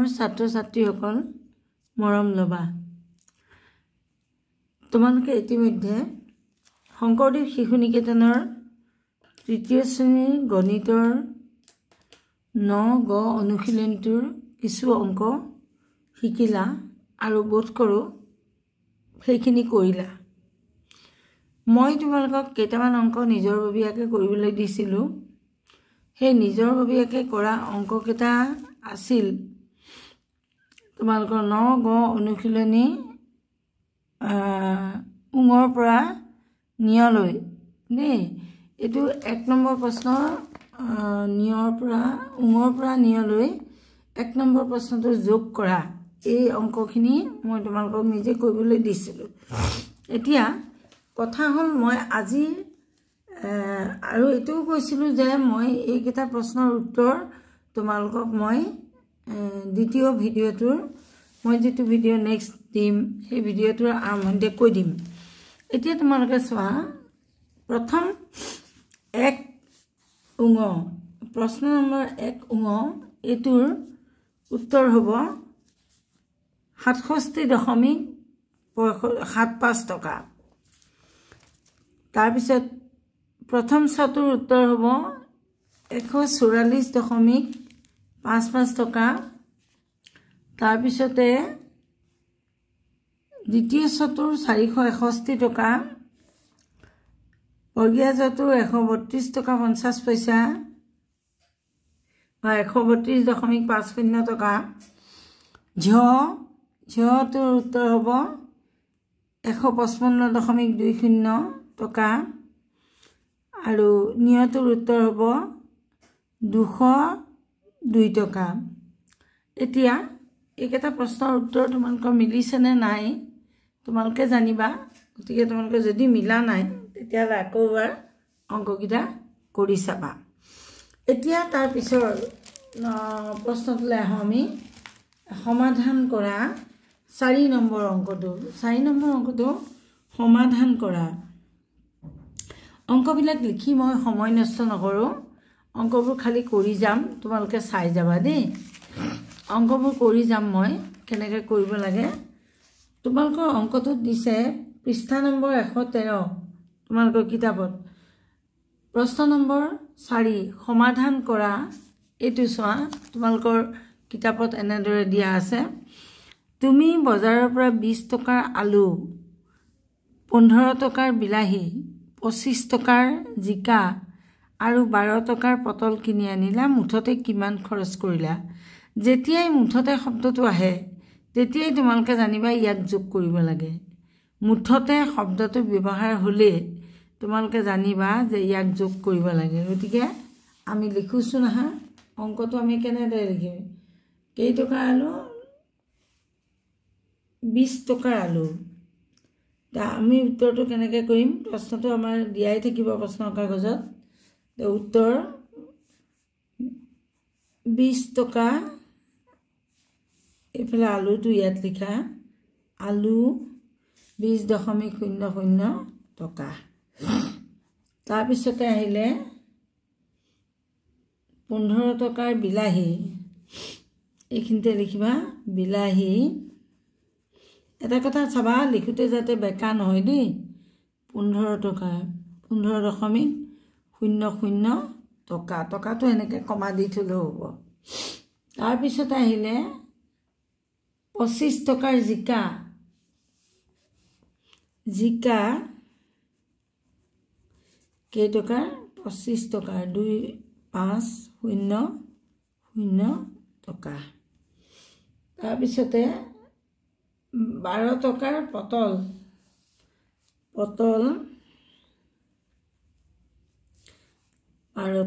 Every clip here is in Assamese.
মোৰ ছাত্ৰ ছাত্ৰীসকল মৰম লবা তোমালোকে ইতিমধ্যে শংকৰদেৱ শিশু নিকেতনৰ তৃতীয় শ্ৰেণীৰ গণিতৰ 9 গ অনুশীলনটোৰ কিছু অংক শিকিলা আৰু বোধ কৰোঁ সেইখিনি কৰিলা মই তোমালোকক কেইটামান অংক নিজৰ ববিয়াকে কৰিবলৈ দিছিলোঁ সেই নিজৰ ববিয়াকে কৰা অংককেইটা আছিল তোমালোকৰ 9 গ অনুশীলনী উঙৰ পৰা নিয়লৈ দেই এইটো 1 নম্বৰ প্ৰশ্ন উঙৰ পৰা নিয়লৈ 1 নম্বৰ প্ৰশ্নটো যোগ কৰা এই অংকখিনি মই তোমালোকক নিজে কৰিবলৈ দিছিলোঁ এতিয়া কথা হ'ল মই আজি আৰু এটো কৈছিলোঁ যে মই এইকেইটা প্ৰশ্নৰ উত্তৰ তোমালোকক মই দ্বিতীয় ভিডিঅ'টোৰ মই যেটো ভিডিঅ' নেক্সট দিম সেই ভিডিঅ'টোৰ আৰম্ভণিতে কৈ দিম এতিয়া তোমালোকে চোৱা প্ৰথম 1 উঙ প্ৰশ্ন নম্বৰ 1 উঙ এটোৰ উত্তৰ হ'ব 67.75 টকা তাৰ পিছত প্ৰথম ছটোৰ উত্তৰ হ'ব 144.55 টকা তাৰ পিছতে দ্বিতীয় ছটোৰ 461 টকা বৰ্গীয়া ছটোৰ 132 টকা 50 পইচা বা 132.50 টকা ঝটোৰ উত্তৰ হ'ব 155.20 টকা আৰু নিয়টোৰ উত্তৰ হ'ব 202 টকা এতিয়া এইকেইটা প্ৰশ্নৰ উত্তৰ তোমালোকৰ মিলিছে নে নাই তোমালোকে জানিবা গতিকে তোমালোকে যদি মিলা নাই তেতিয়া আকৌ এবাৰ অংককেইটা কৰি চাবা এতিয়া তাৰ পিছৰ প্ৰশ্নটোলৈ আহোঁ আমি সমাধান কৰা 4 নম্বৰ অংকটো সমাধান কৰা অংকবিলাক লিখি মই সময় নষ্ট নকৰোঁ অংকবোৰ খালি কৰি যাম তোমালোকে চাই যাবা দেই অংকবোৰ কৰি যাম মই কেনেকৈ কৰিব লাগে তোমালোকৰ অংকটো দিছে পৃষ্ঠা নম্বৰ 113 তোমালোকৰ কিতাপত প্ৰশ্ন নম্বৰ 4 সমাধান কৰা এইটো চোৱা তোমালোকৰ কিতাপত এনেদৰে দিয়া আছে তুমি বজাৰৰ পৰা 20 টকাৰ আলু 15 টকাৰ বিলাহী 25 টকাৰ জিকা আৰু 12 টকাৰ পটল কিনি আনিলা মুঠতে কিমান খৰচ কৰিলা যেতিয়াই মুঠতে শব্দটো আহে তেতিয়াই তোমালোকে জানিবা ইয়াক যোগ কৰিব লাগে মুঠতে শব্দটো ব্যৱহাৰ হ'লে তোমালোকে জানিবা যে ইয়াক যোগ কৰিব লাগে গতিকে আমি লিখোছো না অংকটো আমি কেনেদৰে লিখিম কেই টকাৰ আলু 20 টকাৰ আলু তা আমি উত্তৰটো কেনেকৈ কৰিম প্ৰশ্নটো আমাৰ দিয়াই থাকিব প্ৰশ্নৰ কাগজত উত্তৰ 20 টকা এফালে আলুটো ইয়াত লিখা আলু 20.00 টকা তাৰ পিছতে আহিলে 15 টকাৰ বিলাহী এইখিনিতে লিখিবা বিলাহী এটা কথা চাবা লিখোতে যাতে বেকা নহয় দেই 15 টকা 15.00 টকা টকাটো এনেকৈ কমা দি থলেও হ'ব তাৰ পিছতে আহিলে 25 টকাৰ জিকা কেই টকা 25 টকাৰ 2500 টকা তাৰ পিছতে 12 টকাৰ পটল 12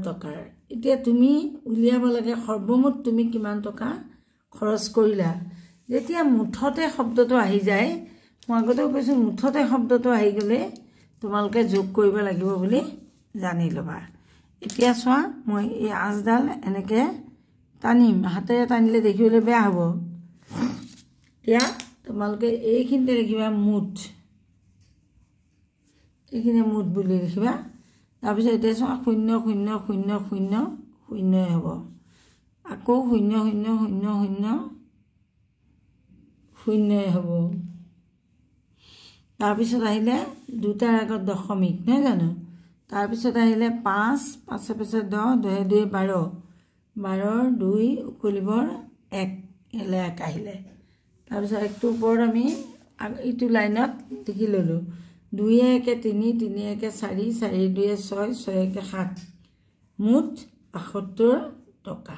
টকাৰ এতিয়া তুমি উলিয়াব লাগে সৰ্বমুঠ তুমি কিমান টকা খৰচ কৰিলা যেতিয়া মুঠতে শব্দটো আহি যায় মই আগতেও কৈছোঁ মুঠতে শব্দটো আহি গ'লে তোমালোকে যোগ কৰিব লাগিব বুলি জানি ল'বা এতিয়া চোৱা মই এই আঁচডাল এনেকৈ টানিম হাতেৰে টানিলে দেখিবলৈ বেয়া হ'ব এতিয়া তোমালোকে এইখিনিতে লিখিবা মুঠ এইখিনি মুঠ বুলি লিখিবা তাৰপিছত এতিয়া চোৱা 0.000 হ'ব আকৌ 0.000 শূন্যই হ'ব তাৰপিছত আহিলে দুটাৰ আগত দশমিক নহয় জানো তাৰপিছত আহিলে 5 5 পিছত 10 2 2 12 12 2 উকলিবৰ 1 এলে 1 আহিলে তাৰপিছত একটো ওপৰত আমি ইটো লাইনত লিখি ললো 2 1 3 3 1 4 4 2 6 6 1 7 মুঠ 72 টকা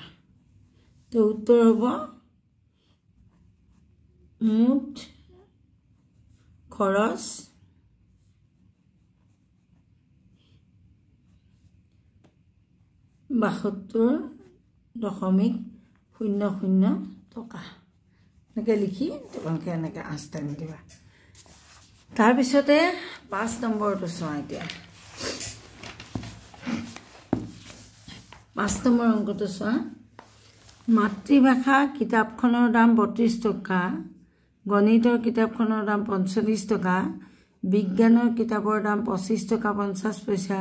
তো উত্তৰ হ'ব মুঠ খৰচ 72.00 টকা এনেকৈ লিখি তোমালোকে এনেকৈ আঁচটা নিদিবা তাৰপিছতে 5 নম্বৰটো চোৱা এতিয়া 5 নম্বৰ অংকটো চোৱা মাতৃভাষা কিতাপখনৰ দাম 32 টকা গণিতৰ কিতাপখনৰ দাম 45 টকা বিজ্ঞানৰ কিতাপৰ দাম 25 টকা 50 পইচা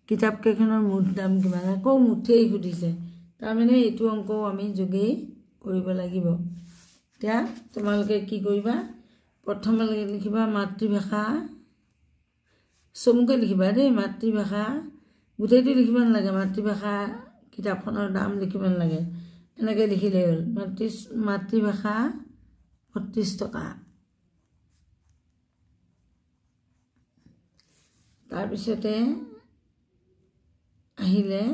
কিতাপ কেইখনৰ মুঠ দাম কিমান আকৌ মুঠেই সুধিছে তাৰমানে এইটো অংকও আমি যোগেই কৰিব লাগিব এতিয়া তোমালোকে কি কৰিবা প্ৰথমে লিখিবা মাতৃভাষা চমুকৈ লিখিবা দেই মাতৃভাষা গোটেইটো লিখিব নালাগে মাতৃভাষা কিতাপখনৰ দাম লিখিব নালাগে এনেকৈ লিখিলে হ'ল মাতৃভাষা 32 টকা তাৰপিছতে আহিলে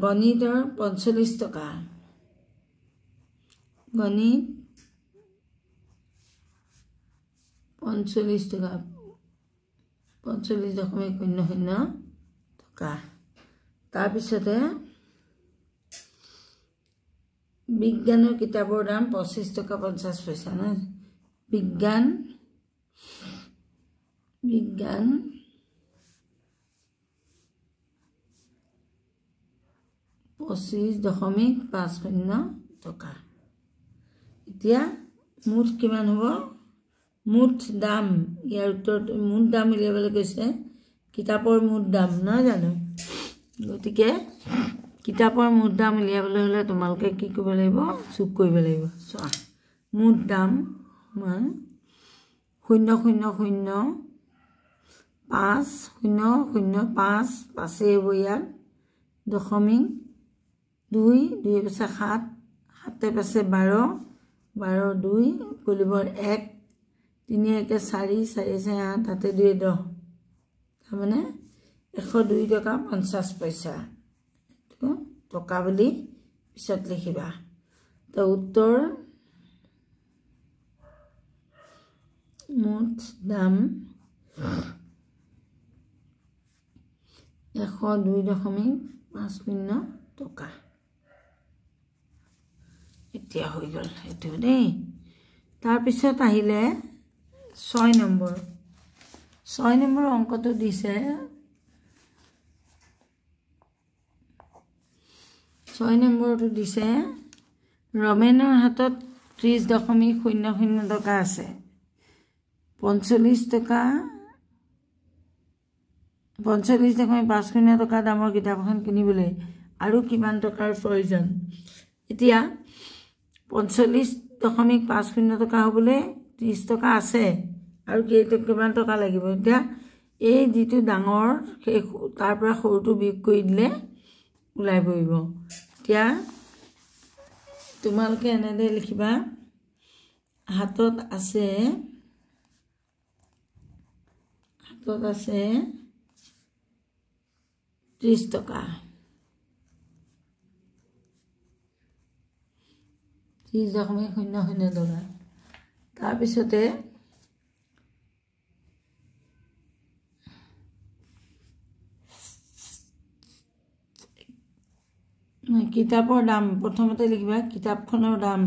গণিতৰ 45 টকা গণিত 45 টকা 45.00 টকা তাৰপিছতে বিজ্ঞানৰ কিতাপৰ দাম 25 টকা 50 পইচা না বিজ্ঞান 25.50 টকা এতিয়া মুঠ কিমান হ'ব মুঠ দাম ইয়াৰ উত্তৰ মুঠ দাম উলিয়াবলৈ কৈছে কিতাপৰ মুঠ দাম নহয় জানো গতিকে কিতাপৰ মুঠ দাম উলিয়াবলৈ হ'লে তোমালোকে কি কৰিব লাগিব যোগ কৰিব লাগিব চোৱা মুঠ দাম 0.005 পাঁচে হ'ব ইয়াৰ দশমিক 2 2 পাঁচে 7 7 পাঁচে 12 12 2 উকলিবৰ 1 3 1 4 4 8 7 2 10 তাৰমানে 102 টকা 50 পইচা টকা বুলি পিছত লিখিবা তো উত্তৰ মুঠ দাম 102.50 টকা এতিয়া হৈ গ'ল এইটো দেই তাৰপিছত আহিলে 6 নম্বৰ অংকটো দিছে 6 নম্বৰটো দিছে ৰমেনৰ হাতত 30.00 টকা আছে 45 টকা 45.50 টকা দামৰ কিতাপ এখন কিনিবলৈ আৰু কিমান টকাৰ প্ৰয়োজন এতিয়া 45.50 টকা হ'বলৈ 30 টকা আছে আৰু কিমান টকা লাগিব এতিয়া এই যিটো ডাঙৰ সেই তাৰ পৰা সৰুটো বিয়োগ কৰি দিলে ওলাই পৰিব এতিয়া তোমালোকে এনেদৰে লিখিবা হাতত আছে 30 টকা 30.00 টকা তাৰপিছতে কিতাপৰ দাম প্ৰথমতে লিখিবা কিতাপখনৰ দাম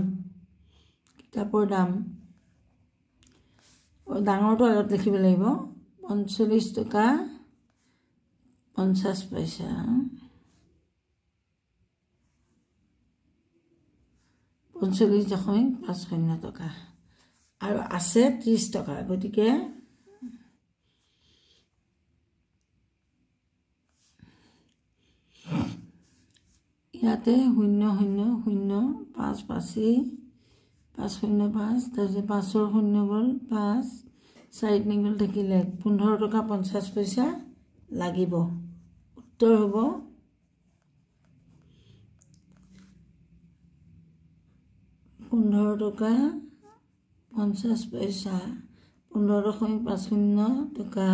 ডাঙৰটো আগত লিখিব লাগিব 45 টকা 50 পইচা 45.50 টকা আৰু আছে 30 টকা গতিকে ইয়াতে 0.005 5 শূন্য 5 তাৰপিছত 5ৰ শূন্য গ'ল 5 4 গ'ল থাকিলে 15 টকা 50 পইচা লাগিব উত্তৰ হ'ব 15 টকা 50 পইচা 15.50 টকা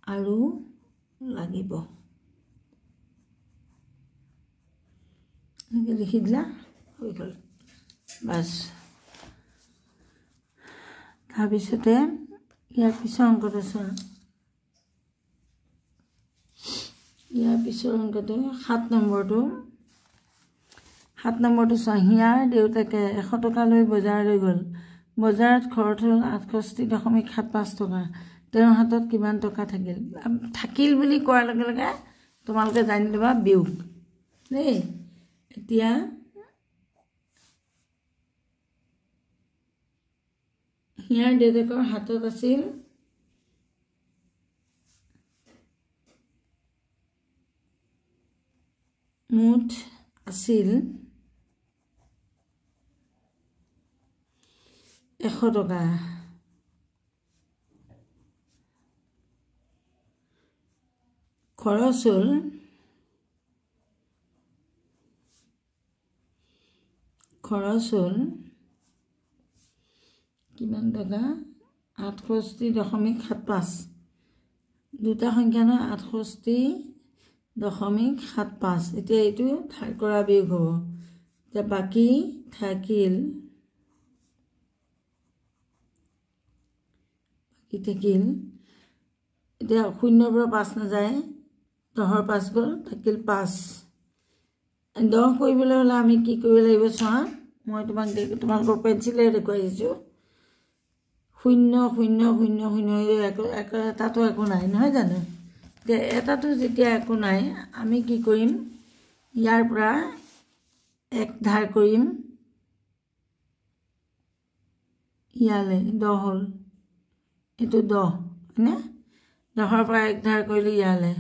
আৰু লাগিব লিখি দিলা হৈ গ'ল বাস তাৰপিছতে ইয়াৰ পিছৰ অংকটো চোৱা ইয়াৰ পিছৰ অংকটো 7 নম্বৰটো চোৱা হিয়াৰ দেউতাকে 100 টকা লৈ বজাৰলৈ গ'ল বজাৰত খৰচ হ'ল 68.75 টকা তেওঁৰ হাতত কিমান টকা থাকিল বুলি কোৱাৰ লগে লগে তোমালোকে জানি ল'বা বিয়োগ দেই এতিয়া হিয়াৰ দেউতাকৰ হাতত আছিল মুঠ আছিল 100 টকা খৰচ হ'ল কিমান টকা 68.75 দুটা সংখ্যা ন 68.75 এতিয়া এইটো ধাৰ কৰা বিয়োগ হ'ব এতিয়া বাকি থাকিল এতিয়া 0 পৰা 5 নাযায় 10ৰ 5 গ'ল থাকিল 5 10 কৰিবলৈ হ'লে আমি কি কৰিব লাগিব চোৱা মই তোমালোকৰ পেন্সিলে দেখুৱাই দিছোঁ 0 0 0 0 এটাতো একো নাই নহয় জানো এতিয়া এটাতো যেতিয়া একো নাই আমি কি কৰিম ইয়াৰ পৰা 1 ধাৰ কৰিম ইয়ালে 10 হ'ল এটো 10 হয়নে 10ৰ পৰা 1 ধাৰ কৰিলে ইয়ালে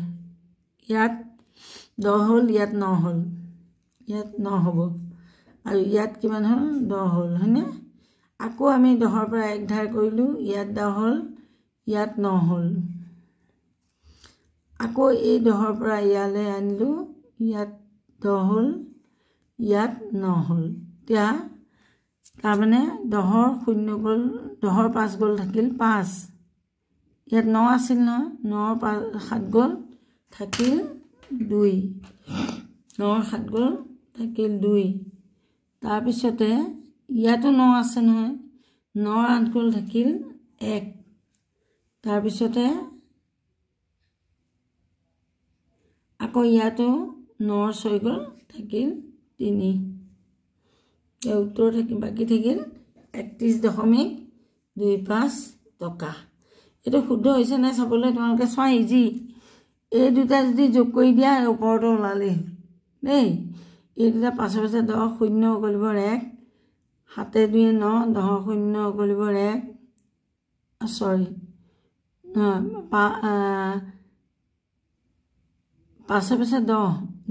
ইয়াত 10 হ'ল ইয়াত 9 হ'ল ইয়াত 9 হ'ব আৰু ইয়াত কিমান হ'ল 10 হ'ল হয়নে আকৌ আমি 10ৰ পৰা 1 ধাৰ কৰিলো ইয়াত 10 হ'ল ইয়াত 9 হ'ল আকৌ এই 10ৰ পৰা ইয়ালে আনিলো ইয়াত 10 হ'ল ইয়াত 9 হ'ল এতিয়া তাৰ মানে 10ৰ 0 গ'ল 10ৰ 5 গ'ল থাকিল 5 ইয়াত 9 আছিল ন 9ৰ 7 গ'ল থাকিল 2 9ৰ 7 গ'ল থাকিল 2 তাৰ পিছতে ইয়াতো 9 আছে নহয় 9ৰ 8 গ'ল থাকিল 1 তাৰ পিছতে আকৌ ইয়াতো 9ৰ 6 গ'ল থাকিল 3 এই উত্তৰ বাকি থাকিল 31.25 টকা এটা শুদ্ধ হৈছে না চাবলৈ তোমালোকে চোৱা ইজি এই দুটা যদি যোগ কৰি দিয়া ওপৰটো ওলালে দেই এই দুটা পাছৰ পাছে 10 0 গলিবৰ 1 হাতে 2 9 10 0 গলিবৰ 1 সৰি পাছৰ পাছে 10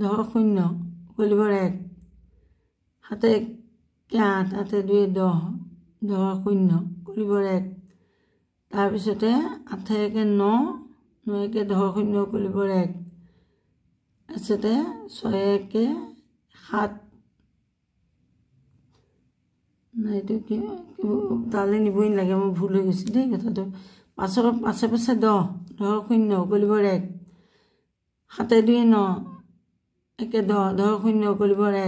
0 গলিবৰ 1 হাতে 8 হাতে 2 10 0 গলিবৰ 1 তাৰ পিছতে 8 1 9 9 1 10 0 গলিবৰ 1 তাৰপিছতে 6 1 7 নাইতো কি তালে নিবই লাগে মই ভুল হৈ গৈছে দেই কথাটো পাছৰ পাছে 10 0 গলিবৰ 1 হাতে 2 9 1 10 0 গলিবৰ 1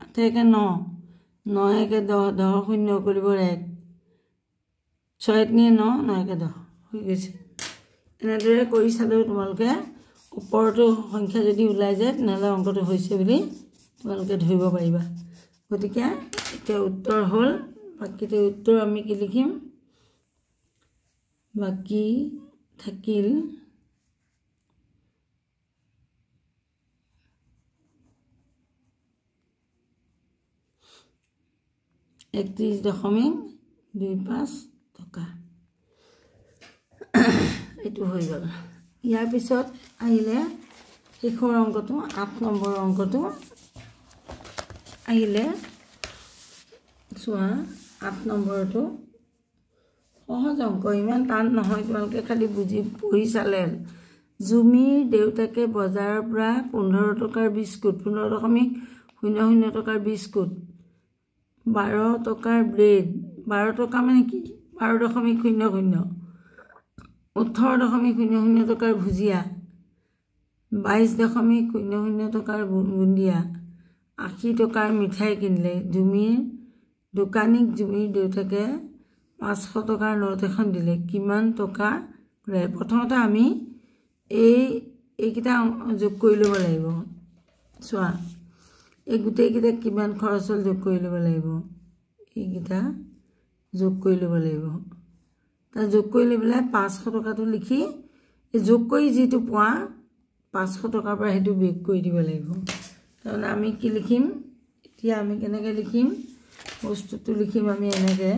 8 1 9 9 1 10 0 গলিবৰ 1 6 3 9 9 1 10 হৈ গৈছে এনেদৰে কৰি চালেও তোমালোকে ওপৰটো সংখ্যা যদি ওলাই যায় তেনেহ'লে অংকটো হৈছে বুলি তোমালোকে ধৰিব পাৰিবা গতিকে এতিয়া উত্তৰ হ'ল বাকিটো উত্তৰ আমি কি লিখিম বাকি থাকিল 31.25 টকা এইটো হৈ গ'ল ইয়াৰ পিছত আহিলে শেষৰ অংকটো 8 নম্বৰ অংকটো আহিলে চোৱা 8 নম্বৰটো সহজ অংক ইমান টান নহয় তোমালোকে খালি বুজি পঢ়ি চালে জুমিৰ দেউতাকে বজাৰৰ পৰা 15 টকাৰ বিস্কুট 15.00 টকাৰ বিস্কুট 12 টকাৰ ব্ৰেড 12 টকা মানে কি 12.00 18.00 টকাৰ ভুজিয়া 22.00 টকাৰ বুন্দিয়া 80 টকাৰ মিঠাই কিনিলে জুমিৰ দোকানীক জুমিৰ দেউতাকে 500 টকাৰ নোট এখন দিলে কিমান টকা ঘূৰাই প্ৰথমতে আমি এইকেইটা যোগ কৰি ল'ব লাগিব চোৱা এই গোটেইকেইটা কিমান খৰচ হ'ল যোগ কৰি ল'ব লাগিব এইকেইটা যোগ কৰি ল'ব লাগিব তাৰ যোগ কৰি লৈ পেলাই 500 টকাটো লিখি এই যোগ কৰি যিটো পোৱা 500 টকাৰ পৰা সেইটো বিয়োগ কৰি দিব লাগিব তাৰমানে আমি কি লিখিম এতিয়া আমি কেনেকৈ লিখিম বস্তুটো লিখিম আমি এনেকৈ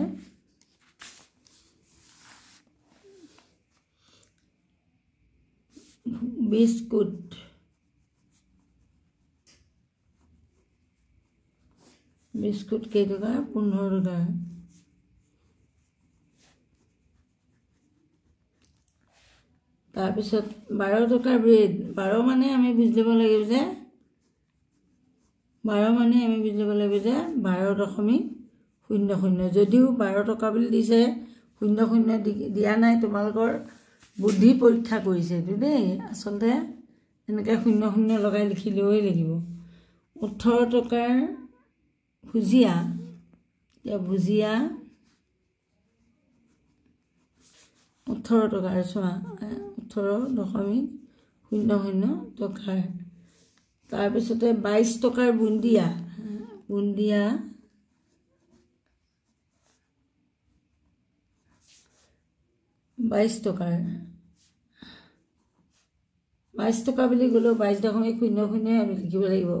বিস্কুট কেই টকা 15 টকা তাৰপিছত 12 টকাৰ ব্ৰেড 12 মানে আমি বুজি ল'ব লাগিব যে 12.00 যদিও 12 টকা বুলি দিছে 00 দিয়া নাই তোমালোকৰ বুদ্ধি পৰীক্ষা কৰিছে এইটো দেই আচলতে এনেকৈ 00 লগাই লিখিলেই লাগিব 18 টকাৰ ভুজিয়া এতিয়া ভুজিয়া 18 টকাৰ চোৱা 18.00 টকাৰ তাৰপিছতে 22 টকাৰ বুন্দিয়া 22 টকাৰ 22 টকা বুলি গ'লেও 22.00 আমি লিখিব লাগিব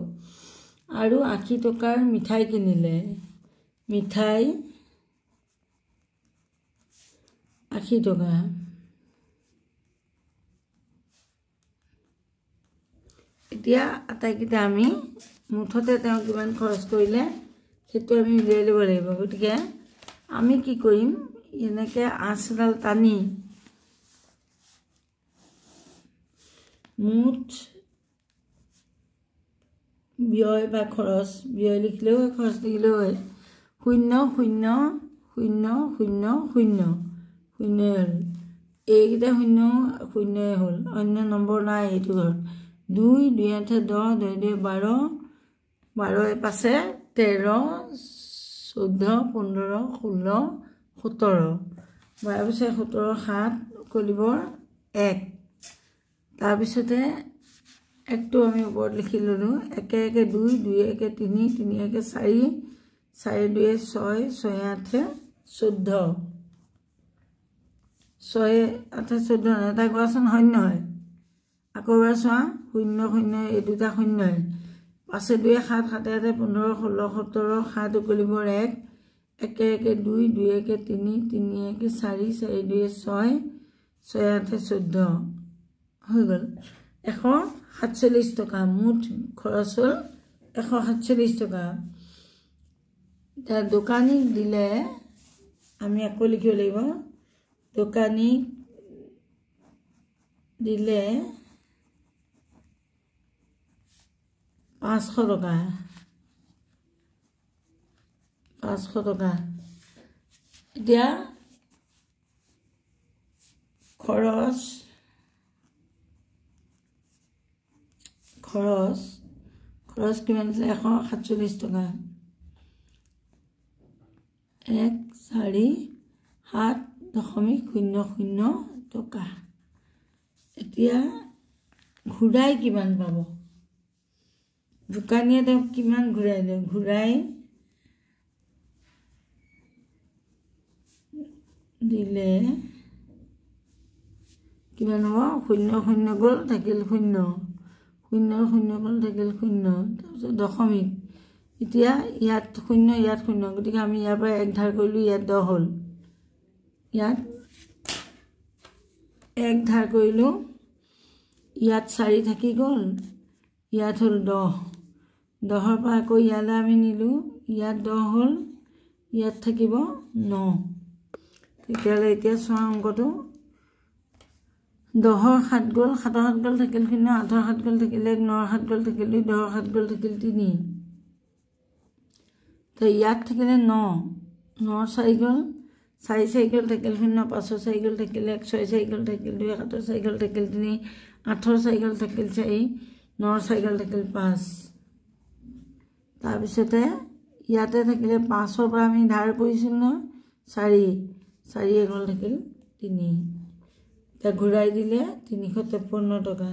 আৰু 80 টকাৰ মিঠাই কিনিলে মিঠাই 80 টকা এতিয়া আটাইকেইটা আমি মুঠতে তেওঁ কিমান খৰচ কৰিলে সেইটো আমি উলিয়াই ল'ব লাগিব গতিকে আমি কি কৰিম এনেকৈ আঁচডাল টানি মুঠ ব্যয় বা খৰচ ব্যয় লিখিলেও হয় খৰচ লিখিলেও হয় 0.0000 হ'ল এইকেইটা 0 হ'ল অন্য নম্বৰ নাই এইটো ঘৰত 2 2 8 10 2 2 12 12 পাছে 13 14 15 16 17 12 পিছে 17 7 কলিবৰ 1 তাৰপিছতে একটো আমি ওপৰত লিখি ল'লোঁ 1 1 2 2 1 3 3 1 4 4 2 6 6 8 14 6 8 14 এটা কোৱাচোন হয় নহয় আকৌ এবাৰ চোৱা 0 এই দুটা 0 5 2 7 7 8 15 16 17 7 কলিবৰ 1 1 1 2 2 1 3 3 1 4 4 2 6 6 8 14 হৈ গ'ল 147 টকা মুঠ খৰচ হ'ল 147 টকা তাৰ দোকানীক দিলে আমি আকৌ লিখিব লাগিব দোকানীক দিলে 500 টকা 500 টকা এতিয়া খৰচ কিমান আছে 147 টকা 147.00 টকা এতিয়া ঘূৰাই কিমান পাব দোকানীয়ে তেওঁক কিমান ঘূৰাই দিয়ে ঘূৰাই দিলে কিমান হ'ব 0 গ'ল থাকিল 0 গ'ল থাকিল 0 তাৰপিছত দশমিক এতিয়া ইয়াত 0 ইয়াত 0 গতিকে আমি ইয়াৰ পৰা 1 ধাৰ কৰিলোঁ ইয়াত 10 হ'ল ইয়াত 1 ধাৰ কৰিলোঁ ইয়াত 4 থাকি গ'ল ইয়াত হ'ল 10 10ৰ পৰা আকৌ ইয়ালৈ আমি নিলোঁ ইয়াত 10 হ'ল ইয়াত থাকিব 9 তেতিয়াহ'লে এতিয়া চোৱা অংকটো 10ৰ 7 গ'ল 7ৰ 7 গ'ল থাকিল 0 8ৰ 7 গ'ল থাকিল 1 9ৰ 7 গ'ল থাকিল 2 10ৰ 7 গ'ল থাকিল 3 তো ইয়াত থাকিলে 9 9ৰ 4 গ'ল 4 4 গ'ল থাকিল 0 5ৰ 4 গ'ল থাকিল 1 6 4 গ'ল থাকিল 2 7ৰ 4 গ'ল থাকিল 3 8ৰ 4 গ'ল থাকিল 4 9ৰ 4 গ'ল থাকিল 5 তাৰপিছতে ইয়াতে থাকিলে 5ৰ পৰা আমি ধাৰ কৰিছিল ন 4 4 গ'ল থাকিল 3 তা ঘূৰাই দিলে 353 টকা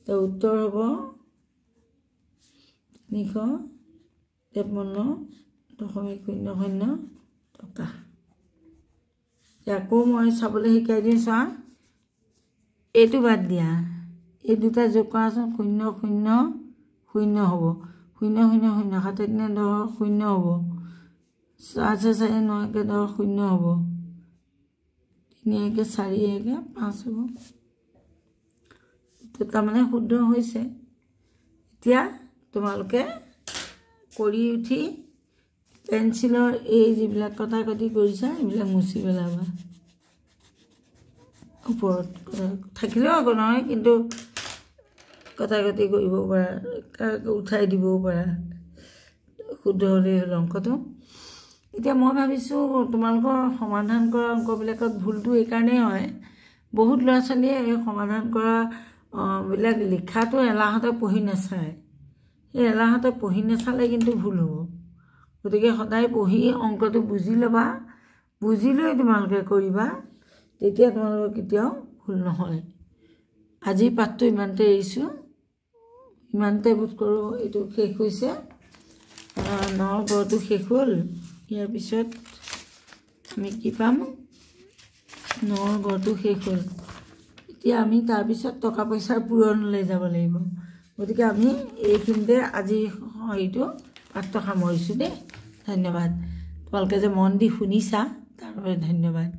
তা উত্তৰ হ'ব 353.00 টকা আকৌ মই চাবলৈ শিকাই দিম চোৱা এইটো বাদ দিয়া এই দুটা যোগ কৰাচোন 0 0 0 হ'ব 0 0 0 7 দিনে 10 0 হ'ব 4 4 9 কে 10 0 হ'ব 3 1 4 1 5 হ'ব তো তাৰমানে শুদ্ধ হৈছে এতিয়া তোমালোকে কৰি উঠি পেন্সিলৰ এই যিবিলাক কথা কটি কৰিছা এইবিলাক মুছি পেলাবা ওপৰত থাকিলেও আকৌ নহয় কিন্তু কথা কটি কৰিব পাৰা উঠাই দিবও পাৰা শুদ্ধ হ'লে হ'ল অংকটো এতিয়া মই ভাবিছোঁ তোমালোকৰ সমাধান কৰা অংকবিলাকত ভুলটো এই কাৰণেই হয় বহুত ল'ৰা ছোৱালীয়ে এই সমাধান কৰা বিলাক লিখাটো এলাহতে পঢ়ি নাচায় এই এলাহতে পঢ়ি নাচালে কিন্তু ভুল হ'ব গতিকে সদায় পঢ়ি অংকটো বুজি ল'বা বুজি লৈ তোমালোকে কৰিবা তেতিয়া তোমালোকৰ কেতিয়াও ভুল নহয় আজি পাঠটো ইমানতে এৰিছোঁ ইমানতে বোধ কৰোঁ এইটো শেষ হৈছে 9 গড়টো শেষ হ'ল ইয়াৰ পিছত আমি কি পাম 9 গড়টো শেষ হ'ল এতিয়া আমি তাৰপিছত টকা পইচাৰ পূৰণলৈ যাব লাগিব গতিকে আমি এইখিনিতে আজি হয়তো পাঠটো সামৰিছোঁ দেই ধন্যবাদ তোমালোকে যে মন দি শুনিছা তাৰ বাবে ধন্যবাদ